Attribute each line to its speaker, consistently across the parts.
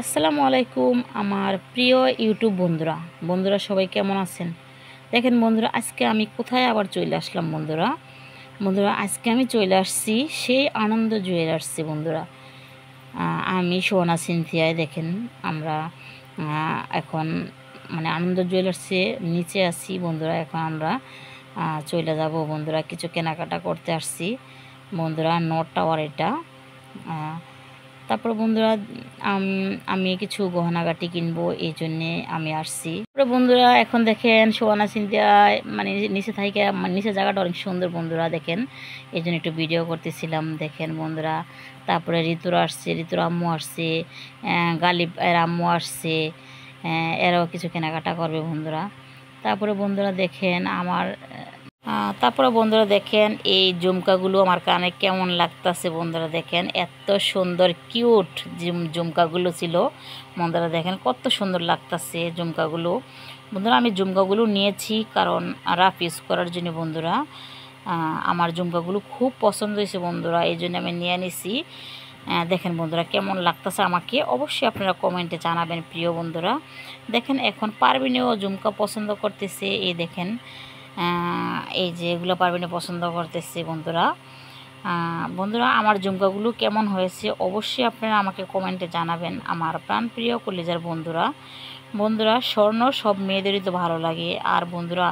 Speaker 1: আসসালামু আলাইকুম আমার প্রিয় ইউটিউব বন্ধুরা সবাই কেমন আছেন? দেখেন বন্ধুরা, আজকে আমি কোথায় আবার চলে আসলাম বন্ধুরা আজকে আমি চলে আসছি সেই আনন্দ জুয়েলার্সে বন্ধুরা। আমি সোনা সিনথিয়ায় দেখেন আমরা এখন মানে আনন্দ জুয়েলার্সে নিচে আছি বন্ধুরা। এখন আমরা চলে যাব বন্ধুরা, কিছু কেনাকাটা করতে আসছি বন্ধুরা। নর্থ টাওয়ার এটা। তারপর বন্ধুরা আমি কিছু গহনাগাটি কিনবো, এই জন্যে আমি আসছি। তারপরে বন্ধুরা এখন দেখেন সোয়ানা সিনথিয়া মানে নিচে থেকে নিচে জায়গাটা অনেক সুন্দর বন্ধুরা, দেখেন এই জন্য একটু ভিডিও করতেছিলাম দেখেন বন্ধুরা। তারপরে ঋতুরা আসছে, ঋতুর আম্মু আসছে, গালিব এর আম্মু আসছে, এরাও কিছু কেনাকাটা করবে বন্ধুরা। তারপরে বন্ধুরা দেখেন তারপরে বন্ধুরা দেখেন এই ঝুমকাগুলো আমার কানে কেমন লাগতেছে বন্ধুরা। দেখেন এত সুন্দর কিউট ঝুমকাগুলো ছিল বন্ধুরা। দেখেন কত সুন্দর লাগতেছে ঝুমকাগুলো বন্ধুরা। আমি ঝুমকাগুলো নিয়েছি কারণ রাফ ইউজ করার জন্য বন্ধুরা। আমার ঝুমকাগুলো খুব পছন্দ হয়েছে বন্ধুরা, এই জন্য আমি নিয়ে নিছি। দেখেন বন্ধুরা কেমন লাগতেছে আমাকে অবশ্যই আপনারা কমেন্টে জানাবেন প্রিয় বন্ধুরা। দেখেন এখন পারভিনেও ঝুমকা পছন্দ করতেছে, এই দেখেন এই যে এগুলো পারভিনে পছন্দ করতেছে বন্ধুরা। বন্ধুরা আমার ঝুমকাগুলো কেমন হয়েছে অবশ্যই আপনারা আমাকে কমেন্টে জানাবেন আমার প্রাণপ্রিয় কলেজের বন্ধুরা। স্বর্ণ সব মেয়েদেরই তো ভালো লাগে, আর বন্ধুরা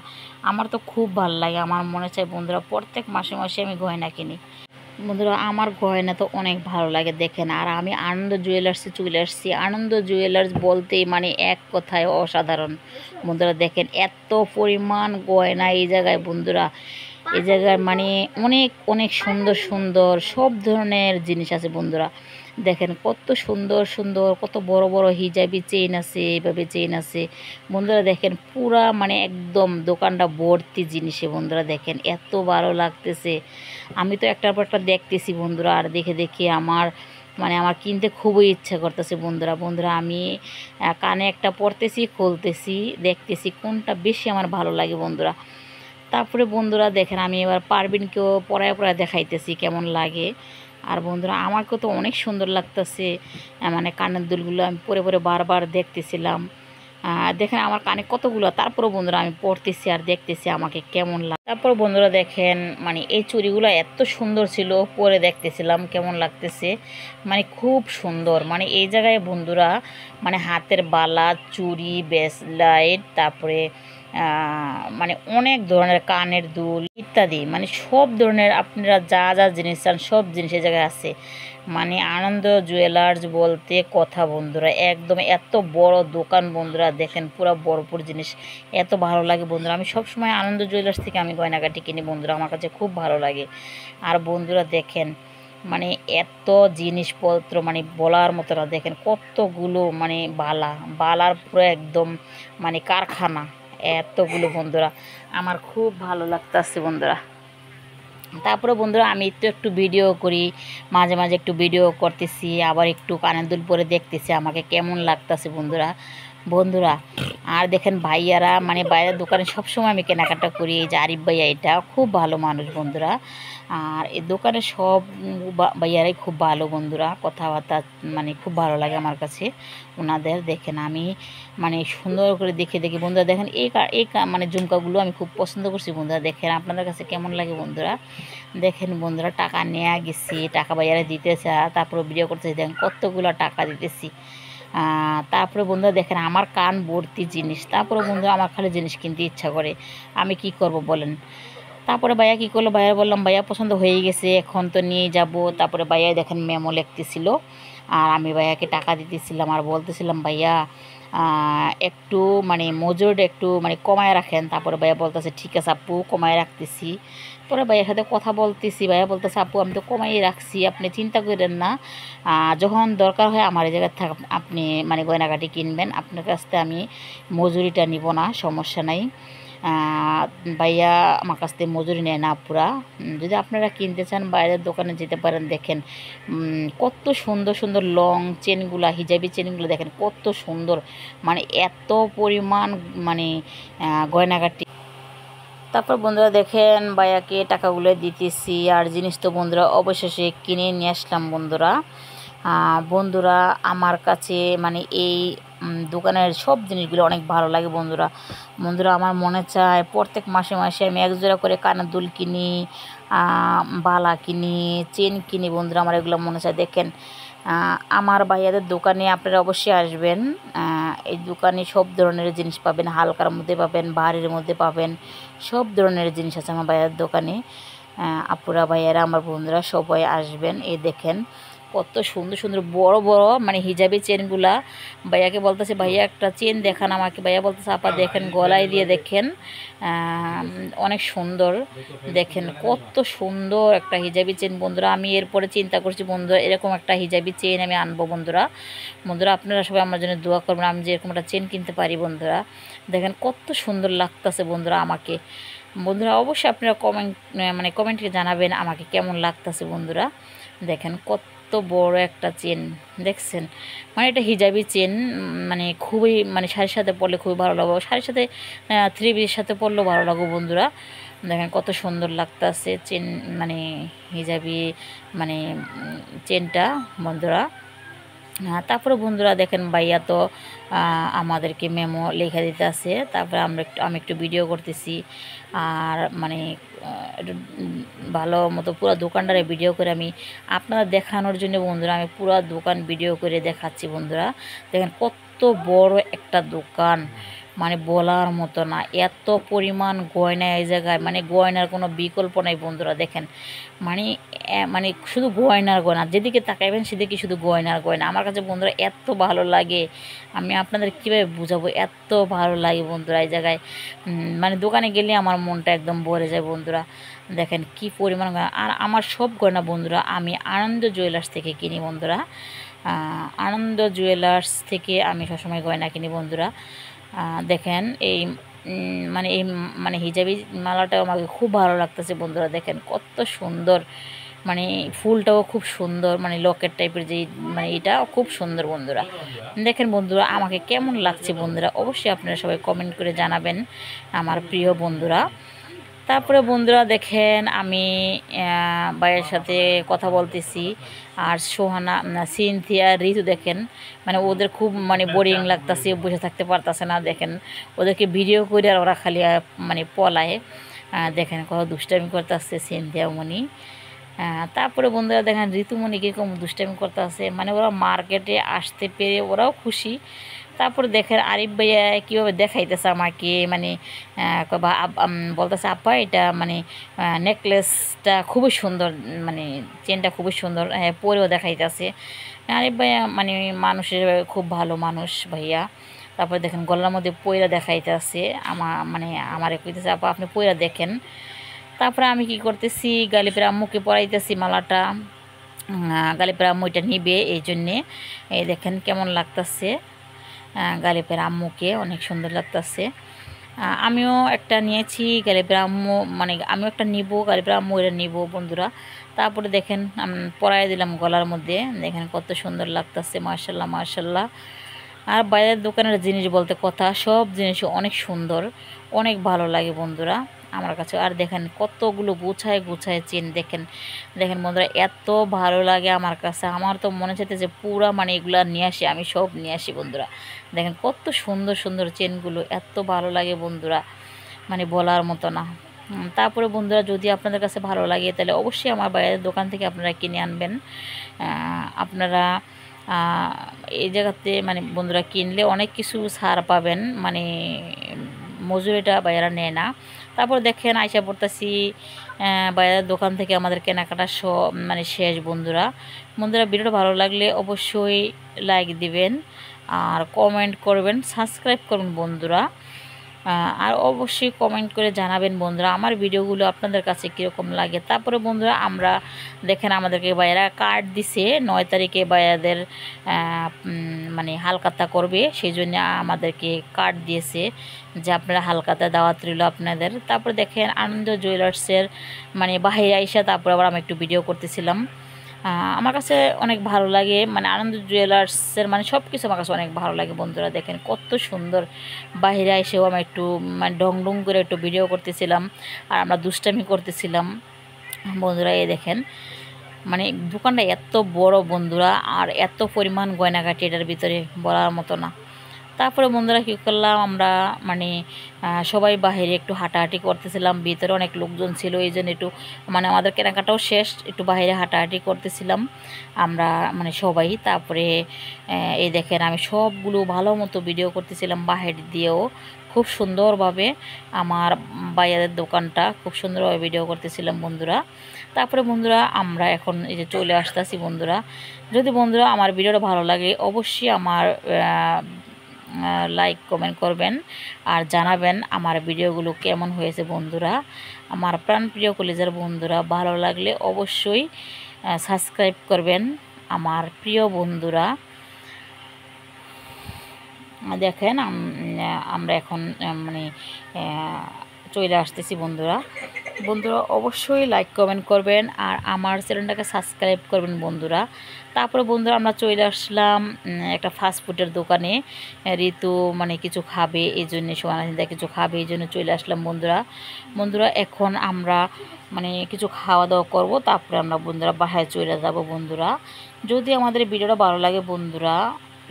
Speaker 1: আমার তো খুব ভালো লাগে। আমার মনে চায় বন্ধুরা প্রত্যেক মাসে মাসে আমি গয়না কিনি বন্ধুরা। আমার গয়না তো অনেক ভালো লাগে দেখেন। আর আমি আনন্দ জুয়েলার্সে চলে আসছি। আনন্দ জুয়েলার্স বলতেই মানে এক কথায় অসাধারণ বন্ধুরা। দেখেন এত পরিমাণ গয়না এই জায়গায় বন্ধুরা। এই জায়গায় মানে অনেক অনেক সুন্দর সুন্দর সব ধরনের জিনিস আছে বন্ধুরা। দেখেন কত সুন্দর সুন্দর কত বড় বড় হিজাবি চেইন আছে, এইভাবে চেইন আছে বন্ধুরা। দেখেন পুরা মানে একদম দোকানটা ভর্তি জিনিসে বন্ধুরা। দেখেন এত ভালো লাগতেছে, আমি তো একটার পর একটা দেখতেছি বন্ধুরা। আর দেখে দেখে আমার কিনতে খুবই ইচ্ছা করতেছে বন্ধুরা। আমি কানে একটা পরতেছি, খুলতেছি, দেখতেছি কোনটা বেশি আমার ভালো লাগে বন্ধুরা। তারপরে বন্ধুরা দেখেন আমি এবার পারভিনকেও পরায় পরায় দেখাইতেছি কেমন লাগে। আর বন্ধুরা আমাকেও তো অনেক সুন্দর লাগতেছে, মানে কানের দুলগুলো আমি পরে পরে বারবার দেখতেছিলাম। দেখেন আমার কানে কতগুলো, তারপরে বন্ধুরা আমি পড়তেছি আর দেখতেছি আমাকে কেমন লাগে। তারপর বন্ধুরা দেখেন মানে এই চুড়িগুলো এত সুন্দর ছিল, পরে দেখতেছিলাম কেমন লাগতেছে, মানে খুব সুন্দর। মানে এই জায়গায় বন্ধুরা মানে হাতের বালা, চুড়ি, ব্রেসলেট, তারপরে মানে অনেক ধরনের কানের দুল ইত্যাদি, মানে সব ধরনের আপনারা যা যা জিনিস চান সব জিনিস এই জায়গায় আছে। মানে আনন্দ জুয়েলার্স বলতে কথা বন্ধুরা, একদম এত বড় দোকান বন্ধুরা। দেখেন পুরো ভরপুর জিনিস, এত ভালো লাগে বন্ধুরা। আমি সব সময় আনন্দ জুয়েলার্স থেকে আমি গয়নাগাটি কিনি বন্ধুরা, আমার কাছে খুব ভালো লাগে। আর বন্ধুরা দেখেন মানে এত জিনিসপত্র মানে বলার মতো না। দেখেন কতগুলো মানে বালার পুরো একদম মানে কারখানা এতগুলো বন্ধুরা। আমার খুব ভালো লাগতেছে বন্ধুরা। তারপরে বন্ধুরা আমি একটু ভিডিও করি, মাঝে মাঝে একটু ভিডিও করতেছি, আবার একটু কানের দুল পরে দেখতেছি আমাকে কেমন লাগতেছে বন্ধুরা। আর দেখেন ভাইয়ারা মানে বাইরের দোকানে সবসময় আমি কেনাকাটা করি। এই যে আরিফ ভাইয়া, এটা খুব ভালো মানুষ বন্ধুরা। আর এই দোকানে সব ভাইয়ারাই খুব ভালো বন্ধুরা, কথাবার্তা মানে খুব ভালো লাগে আমার কাছে ওনাদের। দেখেন আমি মানে সুন্দর করে দেখে দেখি বন্ধুরা। দেখেন এই মানে ঝুমকাগুলো আমি খুব পছন্দ করছি বন্ধুরা। দেখেন আপনাদের কাছে কেমন লাগে বন্ধুরা। দেখেন বন্ধুরা টাকা নেওয়া গেছি, টাকা বাইরে দিতেছে, তারপরে ভিডিও করতেছি, দেখেন কতগুলো টাকা দিতেছি। তারপরে বন্ধুরা দেখেন আমার কান ভর্তি জিনিস। তারপরে বন্ধুরা আমার খালি জিনিস কিনতে ইচ্ছা করে, আমি কি করব বলেন। তারপরে ভাইয়া কী করলো, ভাইয়া বললাম ভাইয়া পছন্দ হয়ে গেছে এখন তো নিয়ে যাব। তারপরে ভাইয়া দেখেন মেমো লিখতেছিল, আর আমি ভাইয়াকে টাকা দিতেছিলাম আর বলতেছিলাম ভাইয়া একটু মানে মজুরিটা একটু মানে কমায় রাখেন। তারপরে ভাইয়া বলতেছে ঠিক আছে আপু কমায় রাখতেছি। পরে ভাইয়ের সাথে কথা বলতেছি, ভাইয়া বলতেছে আপু আমি তো কমাই রাখছি, আপনি চিন্তা করেন না, যখন দরকার হয় আমার এই জায়গায় থাক আপনি মানে গয়নাগাটি কিনবেন, আপনার কাছ থেকে আমি মজুরিটা নিব না, সমস্যা নাই। ভাইয়া আমার কাছ থেকে মজুরি নেয় না পুরা। যদি আপনারা কিনতে চান বাইরের দোকানে যেতে পারেন। দেখেন কত সুন্দর সুন্দর লং চেনগুলা, হিজাবি চেনগুলো দেখেন কত সুন্দর, মানে এত পরিমাণ মানে গয়নাগাটি। তারপর বন্ধুরা দেখেন ভাইয়াকে টাকাগুলো দিতেছি, আর জিনিস তো বন্ধুরা অবশেষে কিনে নিয়ে আসলাম বন্ধুরা। বন্ধুরা আমার কাছে মানে এই দোকানের সব জিনিসগুলো অনেক ভালো লাগে বন্ধুরা। বন্ধুরা আমার মনে চায় প্রত্যেক মাসে মাসে আমি এক জোড়া করে কানের দুল কিনি, বালা কিনি, চেন কিনি বন্ধুরা। আমার এগুলো মনে চায়। দেখেন আমার ভাইয়াদের দোকানে আপনারা অবশ্যই আসবেন। এই দোকানে সব ধরনের জিনিস পাবেন, হালকার মধ্যে পাবেন, ভারীর মধ্যে পাবেন, সব ধরনের জিনিস আছে আমার ভাইয়াদের দোকানে। আপুরা ভাইয়ারা আমার বন্ধুরা সবাই আসবেন। এই দেখেন কত সুন্দর সুন্দর বড় বড় মানে হিজাবি চেনগুলা। ভাইয়াকে বলতেছে ভাইয়া একটা চেন দেখান আমাকে। ভাইয়া বলতেছে আপা দেখেন গলায় দিয়ে দেখেন, অনেক সুন্দর। দেখেন কত সুন্দর একটা হিজাবি চেন বন্ধুরা। আমি এরপরে চিন্তা করছি বন্ধুরা এরকম একটা হিজাবি চেন আমি আনবো বন্ধুরা। বন্ধুরা আপনারা সবাই আমার জন্য দোয়া করবেন আমি যে এরকম একটা চেন কিনতে পারি বন্ধুরা। দেখেন কত সুন্দর লাগতেছে বন্ধুরা আমাকে। বন্ধুরা অবশ্যই আপনারা কমেন্টে জানাবেন আমাকে কেমন লাগতেছে বন্ধুরা। দেখেন কত বড় একটা চেন দেখছেন, মানে এটা হিজাবি চেন, মানে খুবই মানে শাড়ির সাথে পরলে খুবই ভালো লাগবে, শাড়ির সাথে থ্রি পিসের সাথে পরলেও ভালো লাগবে বন্ধুরা। দেখেন কত সুন্দর লাগতেছে চেন, মানে হিজাবি মানে চেনটা বন্ধুরা। তারপরে বন্ধুরা দেখেন ভাইয়া তো আমাদেরকে মেমো লেখা দিতে আছে, তারপরে আমি একটু ভিডিও করতেছি। আর মানে একটু ভালো মতো পুরো দোকানটারে ভিডিও করে আমি আপনারা দেখানোর জন্য বন্ধুরা আমি পুরো দোকান ভিডিও করে দেখাচ্ছি বন্ধুরা। দেখেন কত বড় একটা দোকান, মানে বলার মতো না, এত পরিমাণ গয়না এই জায়গায়, মানে গয়নার কোনো বিকল্প নাই বন্ধুরা। দেখেন মানে মানে শুধু গয়নার গয়না, যেদিকে তাকাইবেন সেদিকে শুধু গয়নার গয়না। আমার কাছে বন্ধুরা এত ভালো লাগে, আমি আপনাদের কীভাবে বুঝাবো, এত ভালো লাগে বন্ধুরা এই জায়গায়। মানে দোকানে গেলে আমার মনটা একদম ভরে যায় বন্ধুরা। দেখেন কি পরিমাণ গয়না। আর আমার সব গয়না বন্ধুরা আমি আনন্দ জুয়েলার্স থেকে কিনি বন্ধুরা। আনন্দ জুয়েলার্স থেকে আমি সবসময় গয়না কিনি বন্ধুরা। দেখেন এই মানে হিজাবি মালাটাও আমাকে খুব ভালো লাগতেছে বন্ধুরা। দেখেন কত সুন্দর, মানে ফুলটাও খুব সুন্দর, মানে লকেট টাইপের যেই মানে এটাও খুব সুন্দর বন্ধুরা। দেখেন বন্ধুরা আমাকে কেমন লাগছে বন্ধুরা অবশ্যই আপনারা সবাই কমেন্ট করে জানাবেন আমার প্রিয় বন্ধুরা। তারপরে বন্ধুরা দেখেন আমি ভাইয়ের সাথে কথা বলতেছি, আর সোহানা, সিনথিয়া, ঋতু দেখেন মানে ওদের খুব মানে বোরিং লাগতেছে, বসে থাকতে পারতেছে না। দেখেন ওদেরকে ভিডিও করে আর ওরা খালি মানে পলায়। দেখেন কত দুষ্টামি করতেছে সিনথিয়া মনি। তারপরে বন্ধুরা দেখেন ঋতুমণি কীরকম দুষ্টামি করতে আছে, মানে ওরা মার্কেটে আসতে পেরে ওরাও খুশি। তারপরে দেখেন আরিফ ভাইয়া কীভাবে দেখাইতেছে আমাকে, মানে বলতেছে আপা এটা মানে নেকলেসটা খুবই সুন্দর, মানে চেনটা খুবই সুন্দর, পরেও দেখাইতেছে। আরিফ ভাইয়া মানে মানুষের খুব ভালো মানুষ ভাইয়া। তারপরে দেখেন গলার মধ্যে পয়রা দেখাইতেছে, আমার কইতেছে আপা আপনি পয়রা দেখেন। তারপরে আমি কি করতেছি গালিপের আম্মুকে পরাইতেছি মালাটা। গালিপের আম্মু এটা নিবে এই জন্যে। এই দেখেন কেমন লাগতেছে, গালিপের আম্মুকে অনেক সুন্দর লাগতেছে। আমিও একটা নিয়েছি গালিপের আম্মু, মানে আমিও একটা নিব, গালিপের আম্মু এটা নিব বন্ধুরা। তারপরে দেখেন পরাই দিলাম গলার মধ্যে। দেখেন কত সুন্দর লাগতেছে, মাশাল্লাহ মাশাল্লাহ। আর বাইরের দোকানের জিনিস বলতে কথা, সব জিনিস অনেক সুন্দর, অনেক ভালো লাগে বন্ধুরা আমার কাছে। আর দেখেন কতগুলো গুছায় গুছায় চেন, দেখেন দেখেন বন্ধুরা এত ভালো লাগে আমার কাছে। আমার তো মনে চাইতে যে পুরা মানে এগুলা নিয়ে আসি, আমি সব নিয়ে আসি বন্ধুরা। দেখেন কত সুন্দর সুন্দর চেনগুলো, এত ভালো লাগে বন্ধুরা, মানে বলার মতো না। তারপরে বন্ধুরা যদি আপনাদের কাছে ভালো লাগে তাহলে অবশ্যই আমার বাইরের দোকান থেকে আপনারা কিনে আনবেন। আপনারা এই জায়গাতে মানে বন্ধুরা কিনলে অনেক কিছু ছাড় পাবেন, মানে মজুরিটা বাইরা নেয় না। তারপর দেখেন আইসা পড়তেছি বাইরের দোকান থেকে আমাদের কেনাকাটা মানে শেষ বন্ধুরা। ভিডিওটা ভালো লাগলে অবশ্যই লাইক দিবেন, আর কমেন্ট করবেন, সাবস্ক্রাইব করুন বন্ধুরা। আর অবশ্যই কমেন্ট করে জানাবেন বন্ধুরা আমার ভিডিওগুলো আপনাদের কাছে কীরকম লাগে। তারপরে বন্ধুরা আমরা দেখেন আমাদেরকে ভাইয়ারা কার্ড দিছে 9 তারিখে ভাইয়াদের মানে হালখাতা করবে, সেই জন্য আমাদেরকে কার্ড দিয়েছে যে আপনারা হালখাতা দাওয়াত রইল আপনাদের। তারপরে দেখেন আনন্দ জুয়েলার্সের মানে বাহিরে আইসা তারপরে আবার আমি একটু ভিডিও করতেছিলাম। আমার কাছে অনেক ভালো লাগে, মানে আনন্দ জুয়েলার্সের মানে সব কিছু আমার কাছে অনেক ভালো লাগে বন্ধুরা। দেখেন কত সুন্দর, বাইরে এসেও আমি একটু মানে ডং ডং করে একটু ভিডিও করতেছিলাম, আর আমরা দুষ্টামি করতেছিলাম বন্ধুরা। এই দেখেন মানে দোকানটা এত বড় বন্ধুরা, আর এত পরিমাণ গয়নাগাটি এটার ভিতরে বলার মতো না। তারপরে বন্ধুরা কী করলাম, আমরা মানে সবাই বাইরে একটু হাঁটাহাঁটি করতেছিলাম, ভিতরে অনেক লোকজন ছিল, এই জন্য একটু মানে আমাদের কেনাকাটাও শেষ, একটু বাইরে হাঁটাহাঁটি করতেছিলাম আমরা মানে সবাই। তারপরে এই দেখেন আমি সবগুলো ভালো মতো ভিডিও করতেছিলাম বাহির দিয়েও, খুব সুন্দরভাবে আমার বাইরের দোকানটা খুব সুন্দরভাবে ভিডিও করতেছিলাম বন্ধুরা। তারপরে বন্ধুরা আমরা এখন এই যে চলে আসতেছি বন্ধুরা। যদি বন্ধুরা আমার ভিডিওটা ভালো লাগে অবশ্যই আমার লাইক কমেন্ট করবেন আর জানাবেন আমার ভিডিওগুলো কেমন হয়েছে বন্ধুরা। আমার প্রাণপ্রিয় কলিজার বন্ধুরা, ভালো লাগলে অবশ্যই সাবস্ক্রাইব করবেন আমার প্রিয় বন্ধুরা। দেখেন আমরা এখন মানে চলে আসতেছি বন্ধুরা। বন্ধুরা অবশ্যই লাইক কমেন্ট করবেন আর আমার চ্যানেলটাকে সাবস্ক্রাইব করবেন বন্ধুরা। তারপরে বন্ধুরা আমরা চলে আসলাম একটা ফাস্টফুডের দোকানে। ঋতু মানে কিছু খাবে, এই জন্য সোহানাসিদা কিছু খাবে, এই জন্য চলে আসলাম বন্ধুরা। বন্ধুরা এখন আমরা মানে কিছু খাওয়া দাওয়া করবো, তারপরে আমরা বন্ধুরা বাসায় চলে যাব বন্ধুরা। যদি আমাদের ভিডিওটা ভালো লাগে বন্ধুরা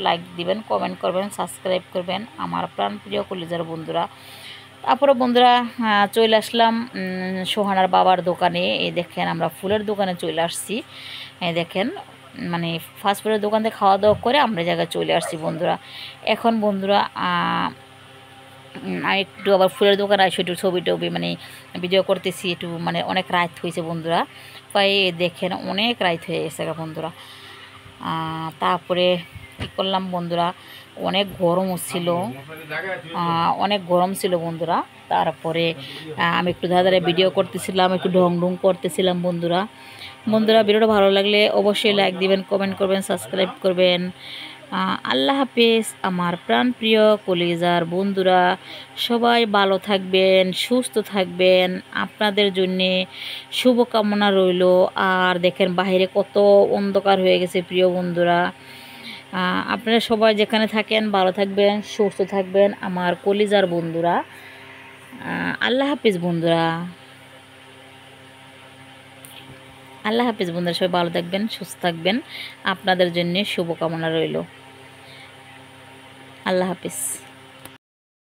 Speaker 1: লাইক দিবেন, কমেন্ট করবেন, সাবস্ক্রাইব করবেন আমার প্রাণপ্রিয় কলিজার বন্ধুরা। তারপরে বন্ধুরা চলে আসলাম সোহানার বাবার দোকানে। এই দেখেন আমরা ফুলের দোকানে চলে আসছি। এই দেখেন মানে ফাস্টফুডের দোকান থেকে খাওয়া দাওয়া করে আমরা জায়গায় চলে আসছি বন্ধুরা। এখন বন্ধুরা আমি একটু আবার ফুলের দোকানে আসি, একটু ছবি টবি মানে ভিডিও করতেছি, একটু মানে অনেক রাত হয়েছে বন্ধুরা। তাই দেখেন অনেক রাত হয়ে গেছে বন্ধুরা। তারপরে কী করলাম বন্ধুরা, অনেক গরমও ছিল, অনেক গরম ছিল বন্ধুরা। তারপরে আমি একটু ধারে ভিডিও করতেছিলাম, একটু ঢং ঢং করতেছিলাম বন্ধুরা। বন্ধুরা ভিডিওটা ভালো লাগলে অবশ্যই লাইক দিবেন, কমেন্ট করবেন, সাবস্ক্রাইব করবেন। আল্লাহ হাফেজ আমার প্রাণপ্রিয় কলিজার বন্ধুরা, সবাই ভালো থাকবেন, সুস্থ থাকবেন, আপনাদের জন্যে শুভকামনা রইল। আর দেখেন বাইরে কত অন্ধকার হয়ে গেছে প্রিয় বন্ধুরা। আপনারা সবাই যেখানে থাকেন ভালো থাকবেন, সুস্থ থাকবেন আমার কলিজার বন্ধুরা। আল্লাহ হাফেজ বন্ধুরা, আল্লাহ হাফেজ বন্ধুরা, সবাই ভালো থাকবেন, সুস্থ থাকবেন, আপনাদের জন্য শুভকামনা রইল। আল্লাহ হাফেজ।